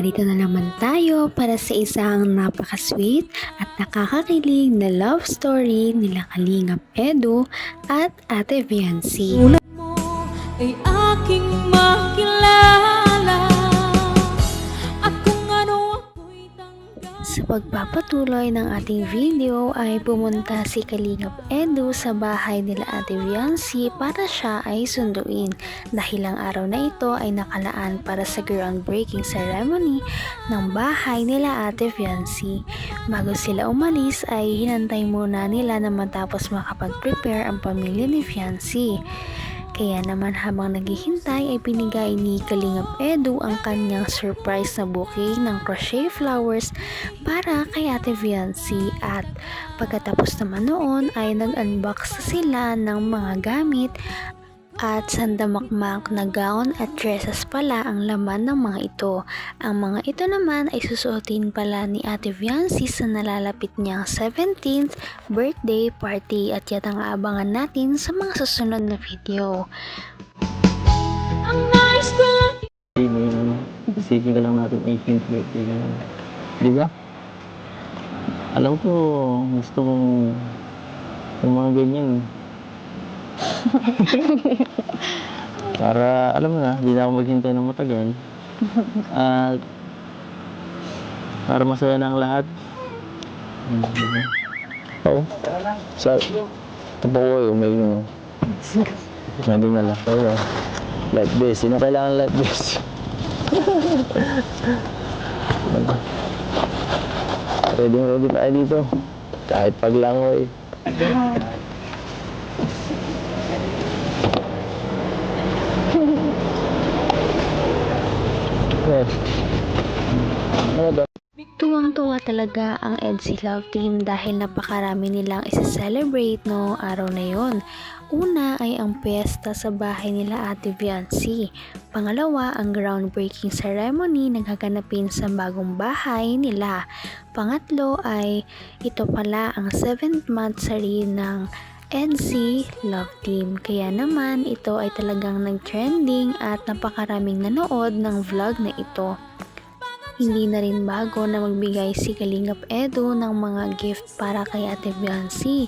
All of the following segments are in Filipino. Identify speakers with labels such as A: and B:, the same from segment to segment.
A: narito na naman tayo para sa isang napaka-sweet at nakakakilig na love story nila Kalingap Edu at Ate Viancy.
B: Tulad mo ay aking makilala at kung ano ako'y tanggap.
A: Sa pagpapatuloy ng ating video ay pumunta si Kalingap Edu sa bahay nila Ate Viancy para siya ay sunduin dahil ang araw na ito ay nakalaan para sa groundbreaking ceremony ng bahay nila Ate Viancy. Bago sila umalis ay hinantay muna nila na matapos makapag-prepare ang pamilya ni Viancy. Kaya naman habang naghihintay ay binigay ni Kalingap Edu ang kanyang surprise na bouquet ng crochet flowers para kay Ate Viancy, at pagkatapos naman noon ay nag-unbox sila ng mga gamit at sandamakmak na gown at dresses pala ang laman ng mga ito. Ang mga ito naman ay susuotin pala ni Ate Viancy sa nalalapit niyang 17th birthday party, at yan ang aabangan natin sa mga susunod na video.
B: Ang nais ko lang
C: Isipin ka lang natin 18th birthday ka. Di ba? Alam ko, gusto kong yung mga ganyan. Para, alam mo na, hindi na ako maghintay ng matagal. At para masaya na ang lahat. Oo. Sa tapo ko, may yun. Nandun na lang. Oo. Light base. Sino kailangan light base? Ready pa dito. Kahit paglangoy.
A: Tuwang-tuwa talaga ang EDSI Love Team dahil napakarami nilang isa-celebrate noong araw na yon. Una ay ang piyesta sa bahay nila Ate Viancy. Pangalawa, ang groundbreaking ceremony na gaganapin sa bagong bahay nila. Pangatlo ay ito pala ang 7th monthsary ng EDSI Love Team. Kaya naman ito ay talagang nag-trending at napakaraming nanood ng vlog na ito. Hindi na rin bago na magbigay si Kalingap Edu ng mga gift para kay Ate Viancy.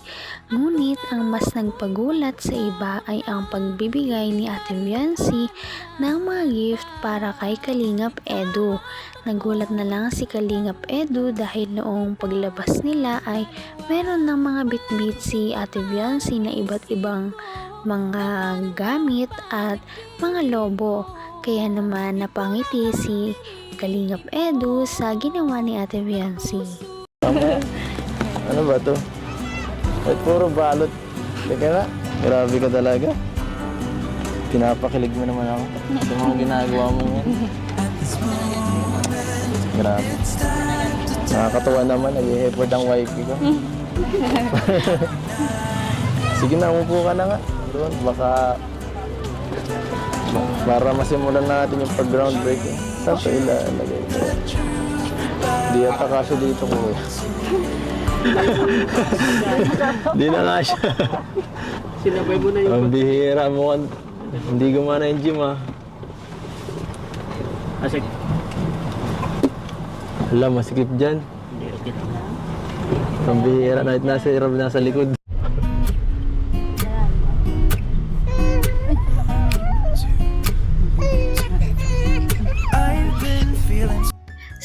A: Ngunit ang mas nagpagulat sa iba ay ang pagbibigay ni Ate Viancy ng mga gift para kay Kalingap Edu. Nagulat na lang si Kalingap Edu dahil noong paglabas nila ay meron ng mga bitbit si Ate Viancy na iba't ibang mga gamit at mga lobo. Kaya naman napangiti si Kalingap Edu sa ginawa ni Ate Viancy.
C: Ano ba to? Ay, puro balot. Teka na, grabe ka talaga. Pinapakilig mo naman ako sa mga ginagawa mo yan. Grabe. Nakakatawa naman, nag-i-effort ang wifey ko. Sige na, umupo ka na nga. Doon, baka para masimulan natin yung pag-groundbreaking. Saan ito ilalagay ko? Di ata kasya dito ko. Di na nga siya.
D: Sinabay mo na yung
C: Ang bihira mo. Hindi gumana yung gym, ah.
D: Asik.
C: Alam, masikip dyan. Ang bihira. Kahit nasa likod.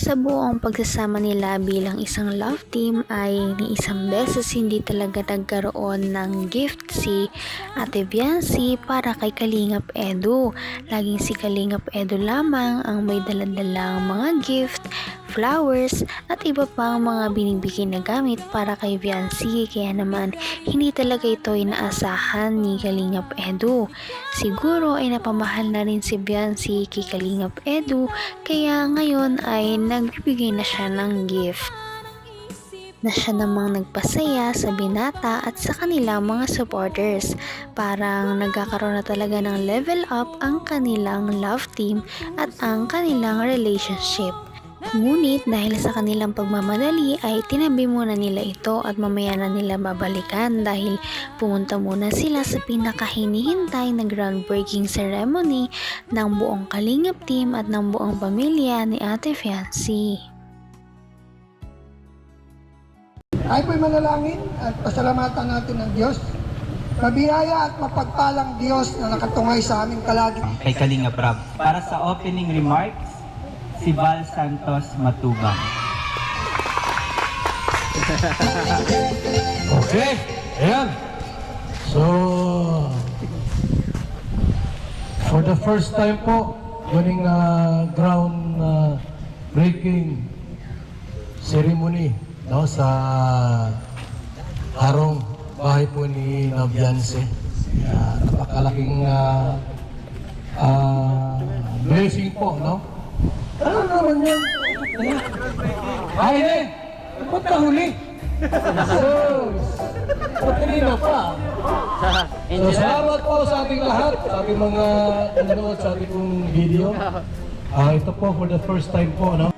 A: Sa buong pagsasama nila bilang isang love team ay ni isang beses hindi talaga nagkaroon ng gift si Ate Viancy para kay Kalingap Edu. Laging si Kalingap Edu lamang ang may daladalang mga gift, flowers at iba pang mga binibigay na gamit para kay Viancy. Kaya naman hindi talaga ito inaasahan ni Kalingap Edu. Siguro ay napamahal na rin si Viancy kay Kalingap Edu, kaya ngayon ay nagbibigay na siya ng gift na siya namang nagpasaya sa binata at sa kanilang mga supporters. Parang nagkakaroon na talaga ng level up ang kanilang love team at ang kanilang relationship. Ngunit dahil sa kanilang pagmamadali ay tinabi muna nila ito at mamaya na nila babalikan dahil pumunta muna sila sa pinakahinihintay na groundbreaking ceremony ng buong Kalingap team at ng buong pamilya ni Ate Fiancy.
E: Tayo po'y manalangin at pasalamatan natin ng Diyos. Mabiyaya at mapagpalang Diyos na nakatungay sa aming kalagit.
F: Kay Kalingap Rab. Para sa opening remarks, si Val Santos Matubang.
G: Okay, ayan. So, for the first time po, during ground breaking ceremony, no, sa harong bahay po ni Nabianse. Napakalaking blessing po, no? Ano naman yan? Ay, hindi! Ba't nahuli? Ba't kanina pa? So, salamat po sa ating lahat, sa ating mga nanonood sa ating pong video. Ito po for the first time po, no?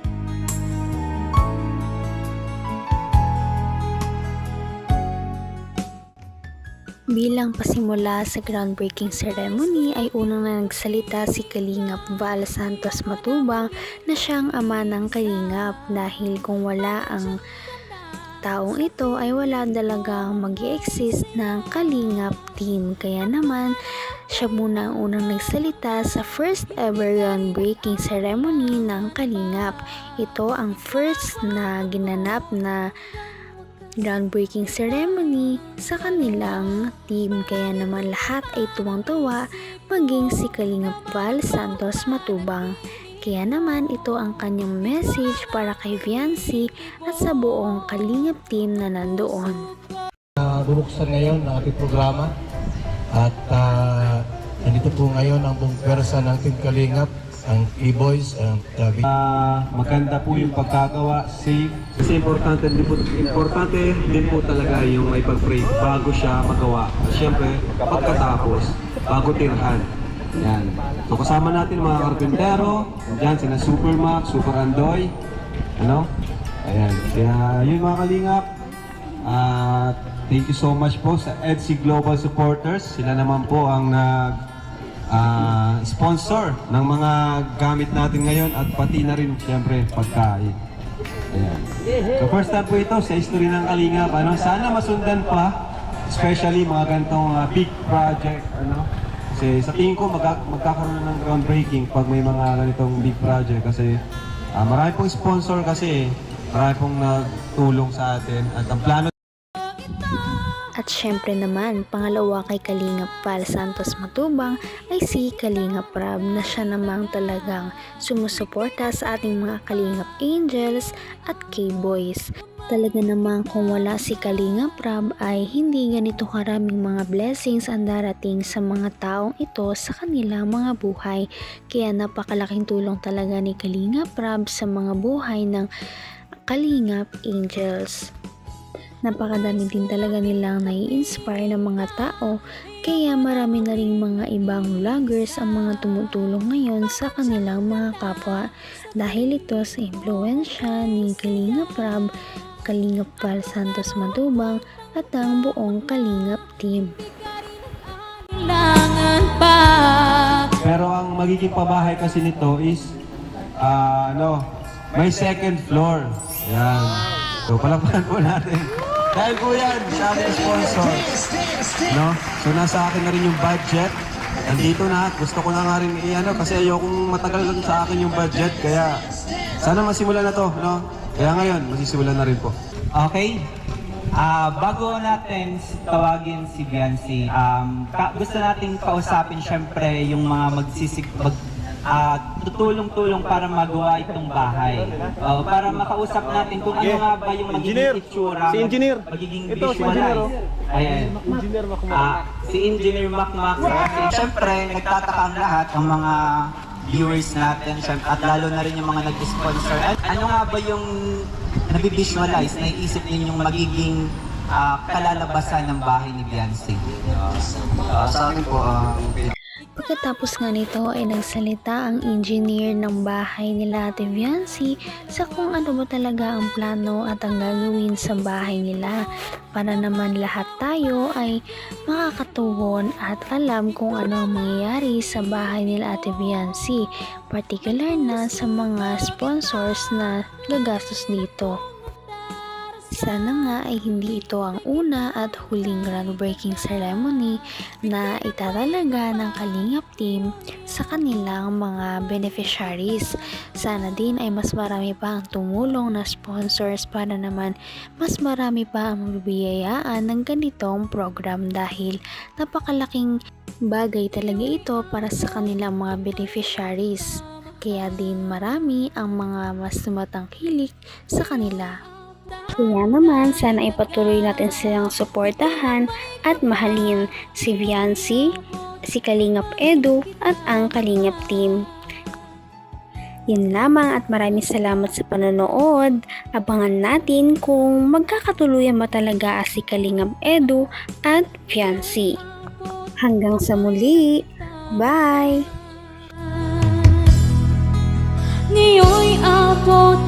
A: Bilang pasimula sa groundbreaking ceremony ay unang nagsalita si Kalingap Val Santos Matubang na siyang ama ng Kalingap dahil kung wala ang taong ito ay wala talagang mag-i-exist ng Kalingap team. Kaya naman siya muna ang unang nagsalita sa first ever groundbreaking ceremony ng Kalingap. Ito ang first na ginanap na groundbreaking ceremony sa kanilang team, kaya naman lahat ay tuwang-tuwa, maging si Kalingap Val Santos Matubang. Kaya naman ito ang kanyang message para kay Fiancy at sa buong Kalingap team na nandoon.
G: Bubuksan ngayon ang ating programa at nandito po ngayon ang buong pwersa ng Team Kalingap, ang E-Boys, ang
D: Maganda po yung pagkagawa, safe. Kasi importante din po talaga yung may pag-pray bago siya magawa. Siyempre, pagkatapos, bago tirhan. Yan. So kasama natin mga karpintero, dyan sina Super Mac, Super Andoy. Ano? Ayan. Kaya yun mga Kalingap. Thank you so much po sa EDC Global Supporters. Sila naman po ang sponsor ng mga gamit natin ngayon at pati na rin siyempre pagkain. Ayan. So first time po ito sa history ng Kalingap. Sana masundan pa, especially mga ganitong big project. Kasi sa tingin ko magkakaroon ng groundbreaking pag may mga ganitong big project kasi marami pong sponsor kasi marami pong nagtulong sa atin at ang plano.
A: At syempre naman, pangalawa kay Kalingap Val Santos Matubang ay si Kalingap Rab na siya namang talagang sumusuporta sa ating mga Kalingap Angels at K-Boys. Talaga namang kung wala si Kalingap Rab ay hindi ganito karaming mga blessings ang darating sa mga taong ito sa kanilang mga buhay. Kaya napakalaking tulong talaga ni Kalingap Rab sa mga buhay ng Kalingap Angels. Napakadami din talaga nilang nai-inspire ng mga tao, kaya marami na rin mga ibang vloggers ang mga tumutulong ngayon sa kanilang mga kapwa dahil ito sa impluensya ni Kalingap Rab, Kalingap Val Santos Matubang at ang buong Kalingap team.
B: Kailangan pa.
D: Pero ang magiging pabahay kasi nito is may second floor. Yan. So palakpakan po natin. Dahil po yan sa ating sponsor. So nasa akin na rin yung budget. Nandito na. Gusto ko na nga rin kasi ayokong matagal lang sa akin yung budget. Kaya sana masimulan na to. Kaya ngayon, masisimulan na rin po.
F: Okay? Bago natin tawagin si Fiancy, gusto natin kausapin syempre yung mga tutulong-tulong para magawa itong bahay. Para makausap natin kung ano nga ba yung magiging itsura, magiging visualize. Ayan. Si Engineer Macmac. Siyempre, nagtataka ang lahat, ang mga viewers natin, at lalo na rin yung mga nag-sponsor. Ano nga ba yung nabivisualize, naiisip ninyong magiging kalalabasan ng bahay ni Fiancy?
C: Sa akin po,
A: Pagkatapos nga nito ay nagsalita ang engineer ng bahay nila Ate Viancy sa kung ano ba talaga ang plano at ang gagawin sa bahay nila para naman lahat tayo ay makakatuwon at alam kung ano ang mangyayari sa bahay nila Ate Viancy, particular na sa mga sponsors na gagastos dito. Sana nga ay hindi ito ang una at huling groundbreaking ceremony na itatalaga ng Kalingap team sa kanilang mga beneficiaries. Sana din ay mas marami pa ang tumulong na sponsors para naman mas marami pa ang mabibiyayaan ng ganitong program dahil napakalaking bagay talaga ito para sa kanilang mga beneficiaries. Kaya din marami ang mga mas tumatangkilik sa kanila. Kaya naman, sana ipatuloy natin silang suportahan at mahalin si Viancy, si Kalingap Edu at ang Kalingap team. Yun lamang at maraming salamat sa panonood. Abangan natin kung magkakatuluyan ba talaga si Kalingap Edu at Viancy. Hanggang sa muli. Bye!
B: Ngayon'y abot